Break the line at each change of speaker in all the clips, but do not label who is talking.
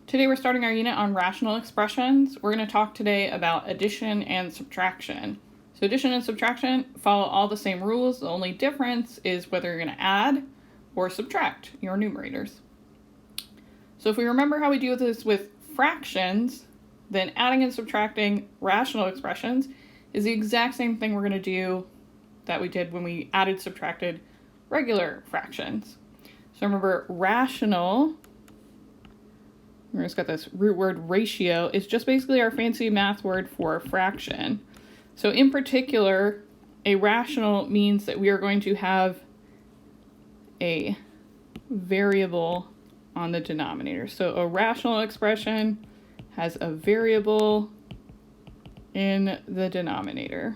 Today we're starting our unit on rational expressions. We're going to talk today about addition and subtraction. So addition and subtraction follow all the same rules. The only difference is whether you're going to add or subtract your numerators. So if we remember how we do this with fractions, then adding and subtracting rational expressions is the exact same thing we're going to do that we did when we added, subtracted regular fractions. So remember, rational, we just got this root word ratio, is just basically our fancy math word for fraction. So in particular, a rational means that we are going to have a variable on the denominator. So a rational expression has a variable in the denominator.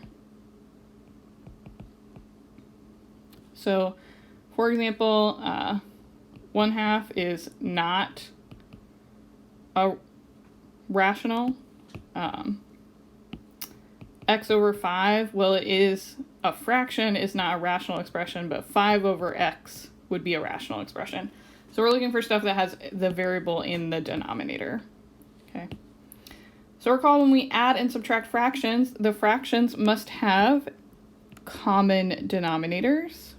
So, for example, 1/2 is not a rational. X over 5, well, it is a fraction, is not a rational expression, but 5 over x would be a rational expression. So we're looking for stuff that has the variable in the denominator. Okay. So recall, when we add and subtract fractions, the fractions must have common denominators.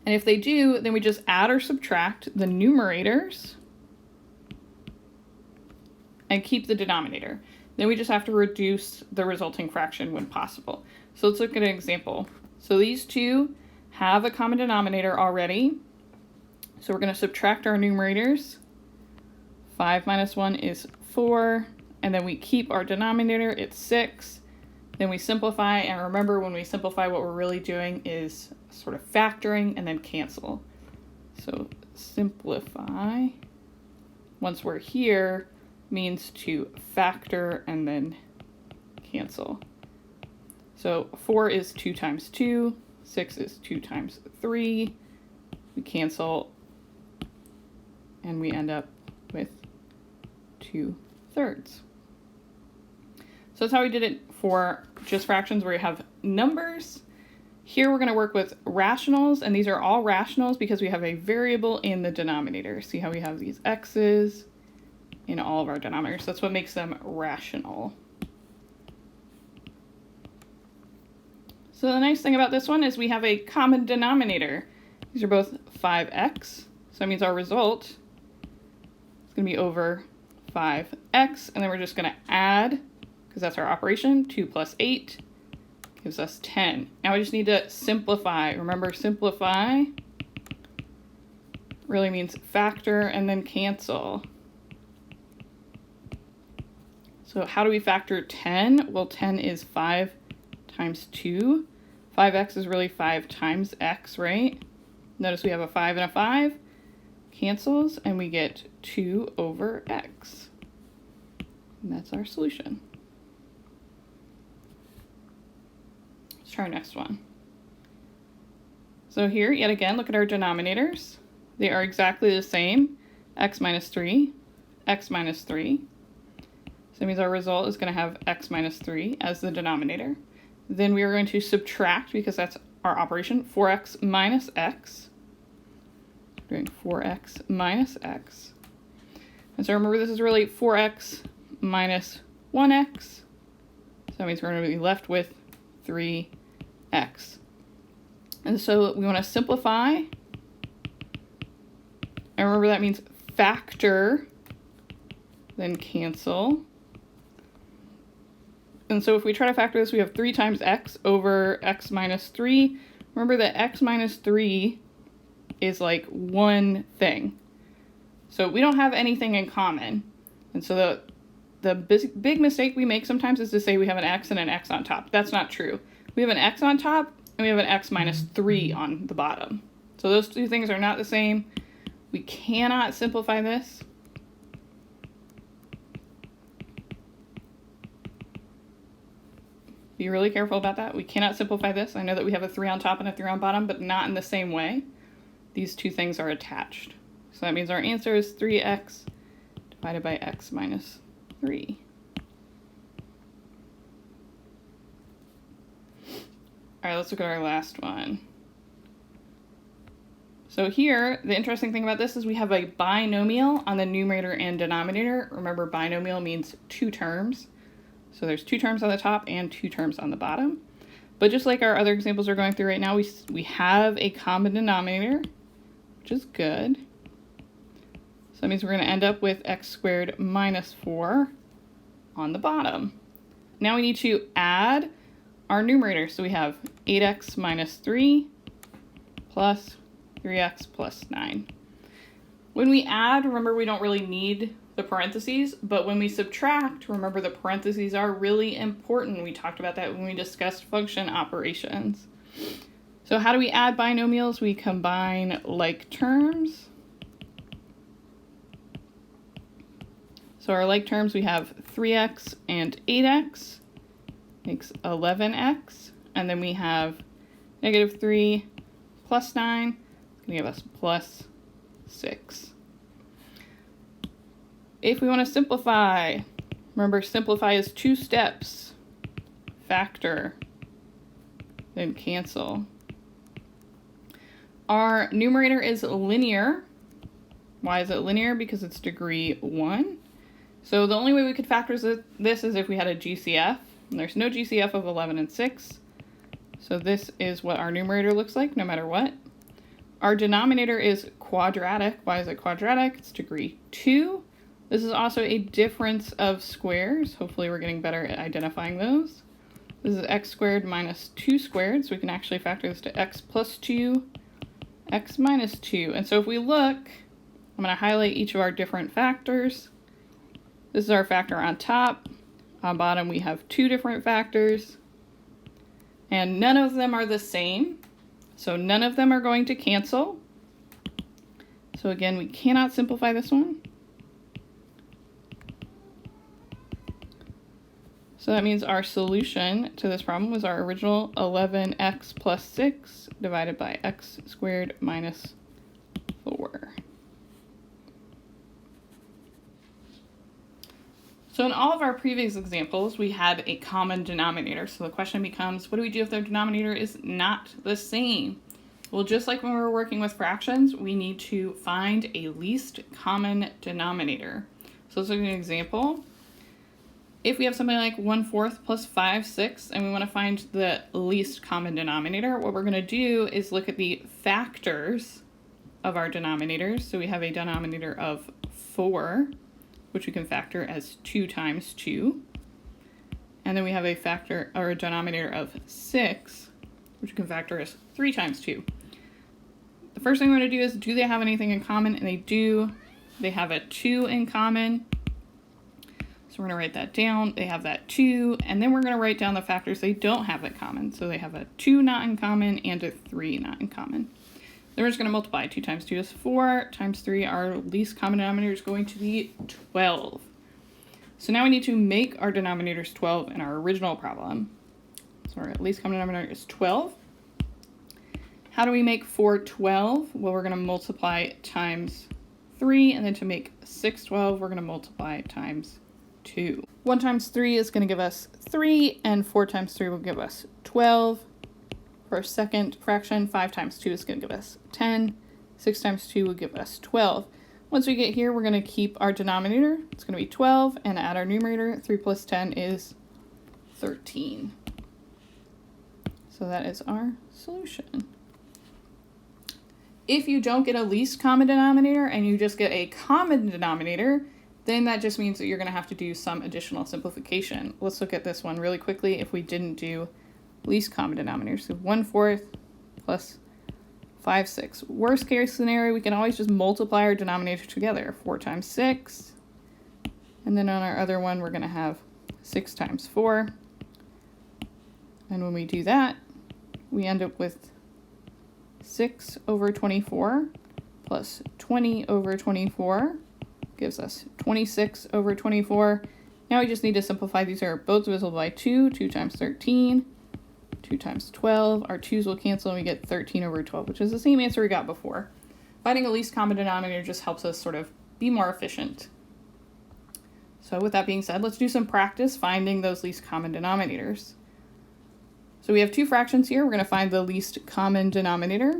And if they do, then we just add or subtract the numerators and keep the denominator. Then we just have to reduce the resulting fraction when possible. So let's look at an example. So these two have a common denominator already. So we're going to subtract our numerators. 5 minus 1 is 4. And then we keep our denominator, it's 6. Then we simplify, and remember, when we simplify, what we're really doing is sort of factoring and then cancel. So simplify, once we're here, means to factor and then cancel. So 4 is 2 times 2, 6 is 2 times 3, we cancel, and we end up with 2/3. So that's how we did it for just fractions where you have numbers. Here we're going to work with rationals, and these are all rationals because we have a variable in the denominator. See how we have these x's in all of our denominators. That's what makes them rational. So the nice thing about this one is we have a common denominator. These are both 5x, so that means our result is going to be over 5x, and then we're just going to add, because that's our operation. 2 plus 8 gives us 10. Now we just need to simplify. Remember, simplify really means factor and then cancel. So how do we factor 10? Well, 10 is 5 times 2. 5x is really 5 times x, right? Notice we have a 5 and a 5. Cancels, and we get 2 over x. And that's our solution. Let's try our next one. So here, yet again, look at our denominators. They are exactly the same. X minus 3, x minus 3. So that means our result is going to have x minus 3 as the denominator. Then we are going to subtract, because that's our operation, 4x minus x. We're doing 4x minus x. And so remember, this is really 4x minus 1x. So that means we're going to be left with 3x. And so we want to simplify. And remember, that means factor, then cancel. And so if we try to factor this, we have 3 times x over x minus 3. Remember that x minus 3 is like one thing. So we don't have anything in common. And so the big mistake we make sometimes is to say we have an x and an x on top. That's not true. We have an x on top, and we have an x minus 3 on the bottom. So those two things are not the same. We cannot simplify this. Be really careful about that. We cannot simplify this. I know that we have a 3 on top and a 3 on bottom, but not in the same way. These two things are attached. So that means our answer is 3x divided by x minus 3. All right, let's look at our last one. So here, the interesting thing about this is we have a binomial on the numerator and denominator. Remember, binomial means two terms. So there's two terms on the top and two terms on the bottom. But just like our other examples we're going through right now, we have a common denominator, which is good. So that means we're going to end up with x squared minus 4 on the bottom. Now we need to add our numerator. So we have 8x minus 3 plus 3x plus 9. When we add, remember we don't really need the parentheses, but when we subtract, remember the parentheses are really important. We talked about that when we discussed function operations. So how do we add binomials? We combine like terms. So our like terms, we have 3x and 8x makes 11x, and then we have negative 3 plus 9, it's going to give us plus 6. If we want to simplify, remember simplify is 2 steps. Factor, then cancel. Our numerator is linear. Why is it linear? Because it's degree 1. So the only way we could factor this is if we had a GCF. And there's no GCF of 11 and 6. So this is what our numerator looks like no matter what. Our denominator is quadratic. Why is it quadratic? It's degree 2. This is also a difference of squares. Hopefully we're getting better at identifying those. This is x squared minus 2 squared, so we can actually factor this to x plus 2, x minus 2. And so if we look, I'm going to highlight each of our different factors. This is our factor on top. On bottom we have 2 different factors, and none of them are the same. So none of them are going to cancel. So again, we cannot simplify this one. So that means our solution to this problem was our original 11x plus 6 divided by x squared minus 4. So in all of our previous examples, we had a common denominator. So the question becomes, what do we do if their denominator is not the same? Well, just like when we were working with fractions, we need to find a least common denominator. So let's look at an example. If we have something like 1/4 plus 5/6 and we want to find the least common denominator, what we're going to do is look at the factors of our denominators. So we have a denominator of 4, which we can factor as 2 times 2. And then we have a factor or a denominator of 6, which we can factor as 3 times 2. The first thing we're going to do is, do they have anything in common? And they do. They have a 2 in common. So we're going to write that down. They have that 2, and then we're going to write down the factors they don't have in common. So they have a 2 not in common and a 3 not in common. Then we're just going to multiply. 2 times 2 is 4, times 3, our least common denominator is going to be 12. So now we need to make our denominators 12 in our original problem. So our least common denominator is 12. How do we make 4 12? Well, we're going to multiply times 3, and then to make 6 12, we're going to multiply times 2. 1 times 3 is going to give us 3, and 4 times 3 will give us 12. For our second fraction, 5 times 2 is going to give us 10. 6 times 2 will give us 12. Once we get here, we're going to keep our denominator. It's going to be 12, and add our numerator. 3 plus 10 is 13. So that is our solution. If you don't get a least common denominator and you just get a common denominator, then that just means that you're going to have to do some additional simplification. Let's look at this one really quickly if we didn't do least common denominator. So 1/4 plus 5/6. Worst case scenario, we can always just multiply our denominator together. 4 times 6. And then on our other one, we're going to have 6 times 4. And when we do that, we end up with 6 over 24 plus 20 over 24 gives us 26 over 24. Now we just need to simplify. These are both divisible by 2. 2 times 13. 2 times 12. Our 2's will cancel and we get 13 over 12, which is the same answer we got before. Finding a least common denominator just helps us sort of be more efficient. So with that being said, let's do some practice finding those least common denominators. So we have 2 fractions here. We're going to find the least common denominator.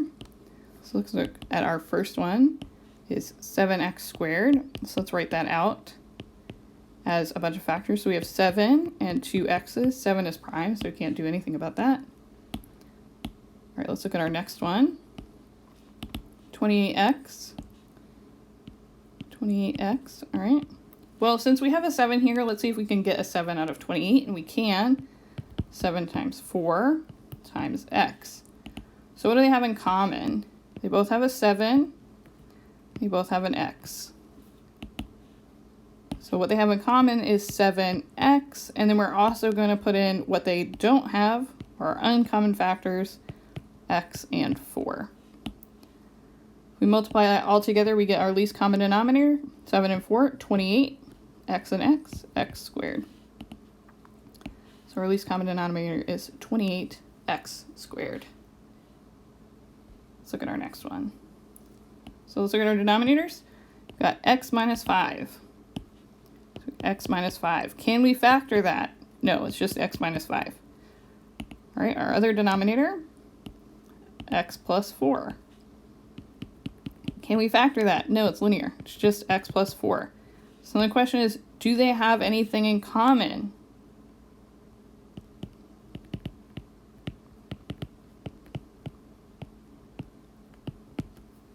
So let's look at our first one is 7x squared. So let's write that out as a bunch of factors. So we have 7 and 2 x's. 7 is prime, so we can't do anything about that. All right, let's look at our next one. 28x. 28x, all right. Well, since we have a 7 here, let's see if we can get a 7 out of 28, and we can. 7 times 4 times x. So what do they have in common? They both have a 7. They both have an x. So what they have in common is 7x, and then we're also going to put in what they don't have, our uncommon factors, x and 4. We multiply that all together, we get our least common denominator, 7 and 4, 28, x and x squared. So our least common denominator is 28x squared. Let's look at our next one. So let's look at our denominators. We've got x minus 5. So x minus 5. Can we factor that? No, it's just x minus 5. All right, our other denominator, x plus 4. Can we factor that? No, it's linear. It's just x plus 4. So the question is, do they have anything in common?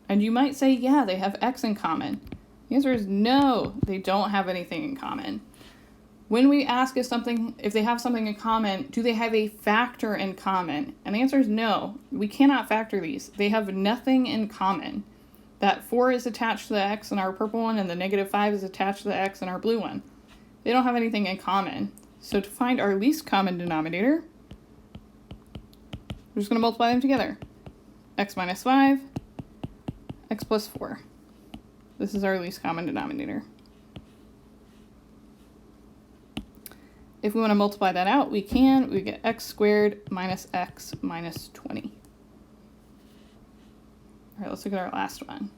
And you might say, yeah, they have x in common. The answer is no, they don't have anything in common. When we ask if they have something in common, do they have a factor in common? And the answer is no, we cannot factor these. They have nothing in common. That 4 is attached to the x in our purple one, and the negative 5 is attached to the x in our blue one. They don't have anything in common. So to find our least common denominator, we're just going to multiply them together. X minus 5, x plus 4. This is our least common denominator. If we want to multiply that out, we can. We get x squared minus x minus 20. All right, let's look at our last one.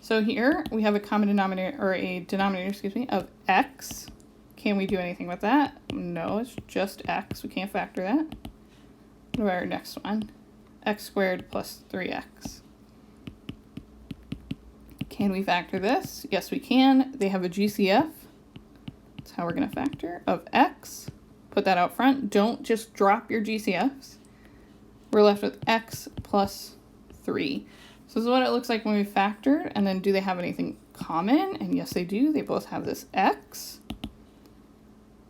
So here we have a common denominator, or a denominator, excuse me, of x. Can we do anything with that? No, it's just x. We can't factor that. What about our next one? X squared plus 3x. Can we factor this? Yes, we can. They have a GCF. That's how we're going to factor, of x. Put that out front. Don't just drop your GCFs. We're left with x plus 3. So this is what it looks like when we factor. And then do they have anything common? And yes, they do. They both have this x.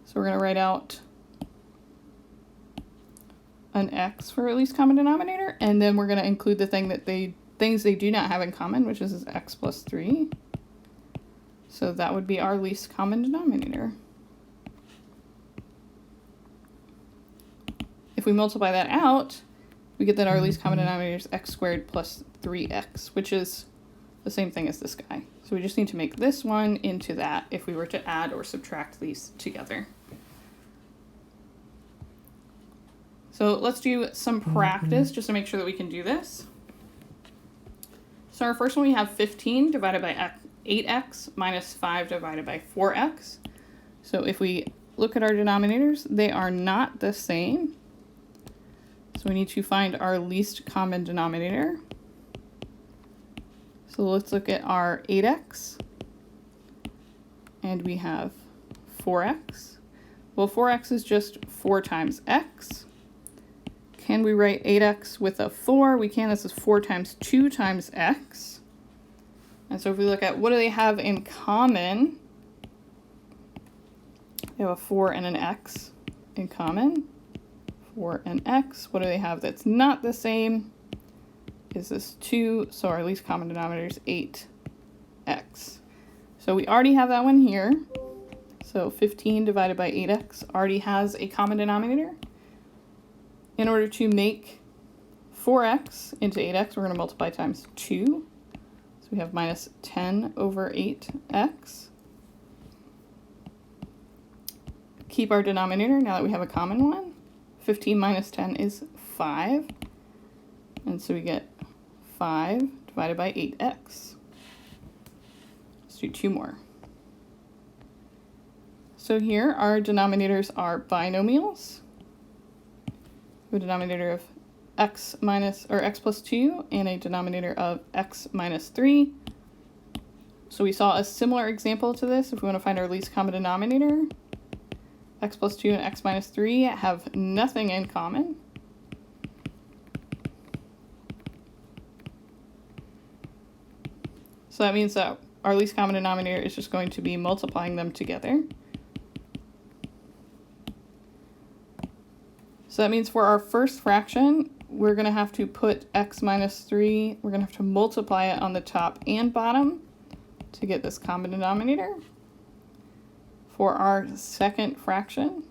So we're going to write out an x for our least common denominator. And then we're going to include the things they do not have in common, which is x plus 3. So that would be our least common denominator. If we multiply that out, we get that our least common denominator is x squared plus 3x, which is the same thing as this guy. So we just need to make this one into that if we were to add or subtract these together. So let's do some practice just to make sure that we can do this. So our first one, we have 15 divided by 8x minus 5 divided by 4x. So if we look at our denominators, they are not the same. So we need to find our least common denominator. So let's look at our 8x. And we have 4x. Well, 4x is just 4 times x. Can we write 8x with a 4? We can. This is 4 times 2 times x. And so if we look at what do they have in common, they have a 4 and an x in common. 4 and x. What do they have that's not the same? Is this 2? So our least common denominator is 8x. So we already have that one here. So 15 divided by 8x already has a common denominator. In order to make 4x into 8x, we're going to multiply times 2. So we have minus 10 over 8x. Keep our denominator now that we have a common one. 15 minus 10 is 5. And so we get 5 divided by 8x. Let's do 2 more. So here our denominators are binomials. We have a denominator of x plus 2 and a denominator of x minus 3. So we saw a similar example to this. If we want to find our least common denominator, x plus 2 and x minus 3 have nothing in common. So that means that our least common denominator is just going to be multiplying them together. So that means for our first fraction, we're going to have to put x minus 3, we're going to have to multiply it on the top and bottom to get this common denominator. For our second fraction,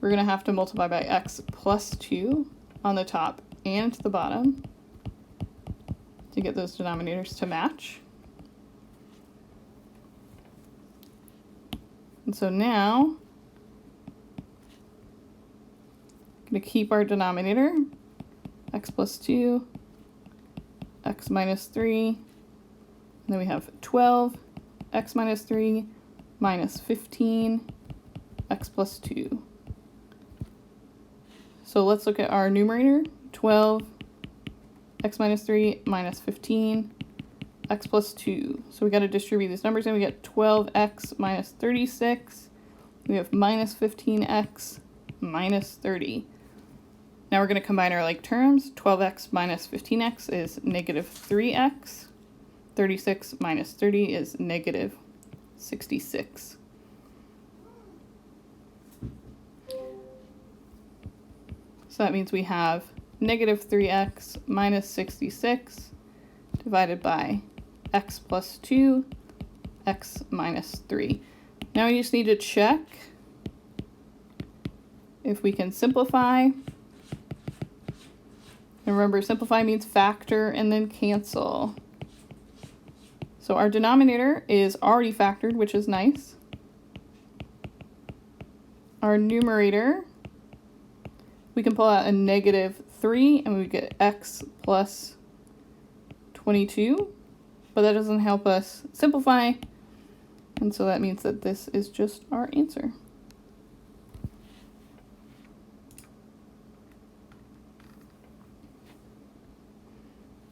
we're going to have to multiply by x plus 2 on the top and the bottom to get those denominators to match. And so now, I'm going to keep our denominator, x plus 2, x minus 3, and then we have 12, x minus 3, minus 15, x plus 2. So let's look at our numerator, 12, x minus 3 minus 15, x plus 2. So we got to distribute these numbers and we get 12x minus 36. We have minus 15x minus 30. Now we're going to combine our like terms. 12x minus 15x is negative 3x. 36 minus 30 is negative 66. So that means we have negative 3x minus 66 divided by x plus 2, x minus 3. Now we just need to check if we can simplify. And remember, simplify means factor and then cancel. So our denominator is already factored, which is nice. Our numerator, we can pull out a negative 3 and we get x plus 22, but that doesn't help us simplify, and so that means that this is just our answer.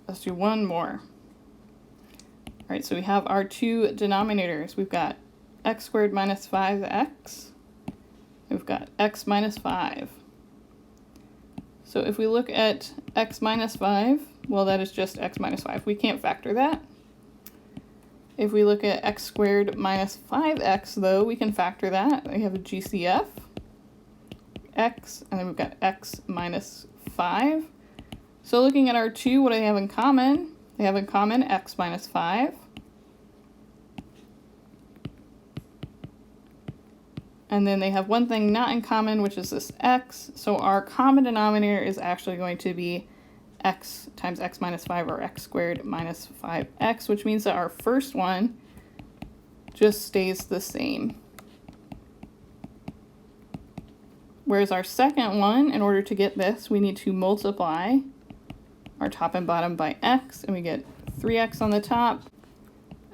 Let's do one more. All right, so we have our two denominators. We've got x squared minus 5x. We've got x minus 5. So if we look at x minus 5, well, that is just x minus 5. We can't factor that. If we look at x squared minus 5x, though, we can factor that. We have a GCF, x, and then we've got x minus 5. So looking at our two, what do they have in common? They have in common x minus 5. And then they have one thing not in common, which is this x. So our common denominator is actually going to be x times x minus 5, or x squared minus 5x, which means that our first one just stays the same. Whereas our second one, in order to get this, we need to multiply our top and bottom by x, and we get 3x on the top,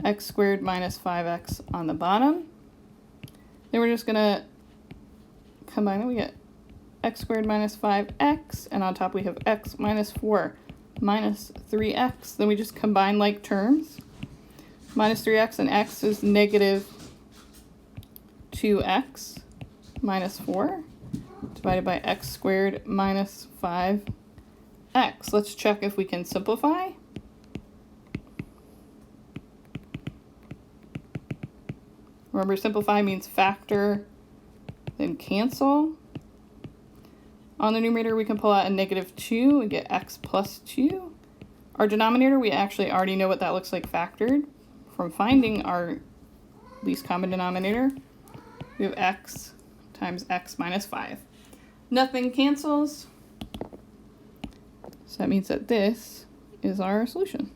x squared minus 5x on the bottom. Then we're just going to combine it. We get x squared minus 5x, and on top we have x minus 4 minus 3x. Then we just combine like terms. Minus 3x and x is negative 2x minus 4 divided by x squared minus 5x. Let's check if we can simplify. Remember, simplify means factor, then cancel. On the numerator, we can pull out a negative 2 and get x plus 2. Our denominator, we actually already know what that looks like factored from finding our least common denominator. We have x times x minus 5. Nothing cancels. So that means that this is our solution.